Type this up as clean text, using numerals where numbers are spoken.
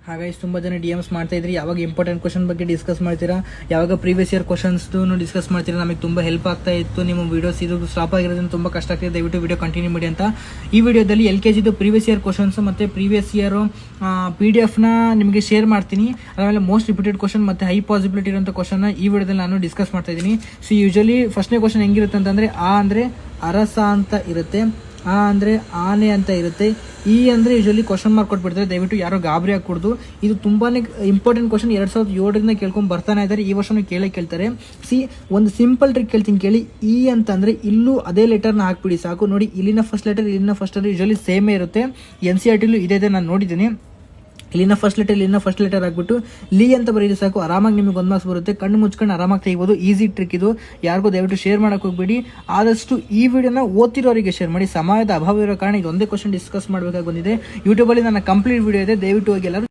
ಹಾಗಾಗಿ ತುಂಬ ಜನ DMs ಮಾಡ್ತಾ ಇದ್ರಿ, ಯಾವಾಗ ಇಂಪಾರ್ಟೆಂಟ್ ಕ್ವಶನ್ ಬಗ್ಗೆ ಡಿಸ್ಕಸ್ ಮಾಡ್ತೀರಾ, ಯಾವಾಗ ಪ್ರೀವಿಯಸ್ ಇಯರ್ ಕ್ವಶನ್ಸ್ದು ಡಿಸ್ಕಸ್ ಮಾಡ್ತೀರಾ, ನಮಗೆ ತುಂಬ ಹೆಲ್ಪ್ ಆಗ್ತಾ ಇತ್ತು. ನಿಮ್ಮ ವೀಡಿಯೋಸ್ ಇದು ಸ್ಟಾಪ್ ಆಗಿರೋದ್ರಿಂದ ತುಂಬ ಕಷ್ಟ ಆಗ್ತಿದೆ, ದಯವಿಟ್ಟು ವಿಡಿಯೋ ಕಂಟಿನ್ಯೂ ಮಾಡಿ ಅಂತ. ಈ ವಿಡಿಯೋದಲ್ಲಿ LKGದು ಪ್ರೀವಿಯಸ್ ಇಯರ್ ಕ್ವಶನ್ಸ್ ಮತ್ತು ಪ್ರೀವಿಯಸ್ ಇಯರ್ PDF ನಿಮಗೆ ಶೇರ್ ಮಾಡ್ತೀನಿ. ಆಮೇಲೆ ಮೋಸ್ಟ್ ರಿಪೀಟೆಡ್ ಕ್ವಶನ್ ಮತ್ತು ಹೈ ಪಾಸಿಬಿಲಿಟಿ ಇರೋಂಥ ಕ್ವಶನ್ನ ಈ ವಿಡಿಯೋದಲ್ಲಿ ನಾನು ಡಿಸ್ಕಸ್ ಮಾಡ್ತಾ ಇದ್ದೀನಿ. ಸೊ ಯೂಶಲಿ ಫಸ್ಟ್ನೇ ಕ್ವಶನ್ ಹೆಂಗಿರುತ್ತೆ ಅಂತಂದರೆ ಆ ಅಂದರೆ ಅರಸ ಅಂತ ಇರುತ್ತೆ, ಆ ಅಂದರೆ ಆನೆ ಅಂತ ಇರುತ್ತೆ, ಈ ಅಂದರೆ ಯೂಶಲಿ ಕ್ವಶನ್ ಮಾರ್ಕ್ ಕೊಟ್ಬಿಡ್ತಾರೆ. ದಯವಿಟ್ಟು ಯಾರೋ ಗಾಬರಿ ಹಾಕೂಡ್ದು. ಇದು ತುಂಬಾ ಇಂಪಾರ್ಟೆಂಟ್ ಕ್ವಶನ್, 2007ರಿಂದ ಕೇಳ್ಕೊಂಡು ಬರ್ತಾನೆ ಇದ್ದಾರೆ, ಈ ವರ್ಷನೂ ಕೇಳ್ತಾರೆ. ಒಂದು ಸಿಂಪಲ್ ಟ್ರಿಕ್ ಹೇಳ್ತೀನಿ ಕೇಳಿ. ಈ ಅಂತಂದರೆ ಇಲ್ಲೂ ಅದೇ ಲೆಟರ್ನ ಹಾಕ್ಬಿಡಿ ಸಾಕು. ನೋಡಿ, ಇಲ್ಲಿನ ಫಸ್ಟ್ ಲೆಟರ್ ಇಲ್ಲಿನ ಫಸ್ಟ್ ಲೆಟರ್ ಯೂಶಲಿ ಸೇಮೇ ಇರುತ್ತೆ. NCERTಲೂ ಇದೆ, ನಾನು ನೋಡಿದ್ದೀನಿ. ಇಲ್ಲಿನ ಫಸ್ಟ್ ಲೆಟರ್ ಹಾಕ್ಬಿಟ್ಟು ಲೀ ಅಂತ ಬರೀರಿ ಸಾಕು, ಆರಾಮಾಗಿ ನಿಮಗೆ 1 ಮಾರ್ಕ್ಸ್ ಬರುತ್ತೆ. ಕಣ್ಣು ಮುಚ್ಕೊಂಡು ಆರಾಮಾಗಿ ತೆಗಿಬೋದು. ಈಸಿ ಟ್ರಿಕ್ ಇದು, ಯಾರಿಗೂ ದಯವಿಟ್ಟು ಶೇರ್ ಮಾಡೋಕೆ ಹೋಗ್ಬೇಡಿ. ಆದಷ್ಟು ಈ ವಿಡಿಯೋನ ಓದ್ತಿರೋರಿಗೆ ಶೇರ್ ಮಾಡಿ. ಸಮಯದ ಅಭಾವ ಇರೋ ಕಾರಣ ಇದೊಂದೇ ಕ್ವಶನ್ ಡಿಸ್ಕಸ್ ಮಾಡಬೇಕಾಗಿ ಬಂದಿದೆ. ಯೂಟ್ಯೂಬಲ್ಲಿ ನನ್ನ ಕಂಪ್ಲೀಟ್ ವಿಡಿಯೋ ಇದೆ, ದಯವಿಟ್ಟು ಹೋಗಿ ಎಲ್ಲರೂ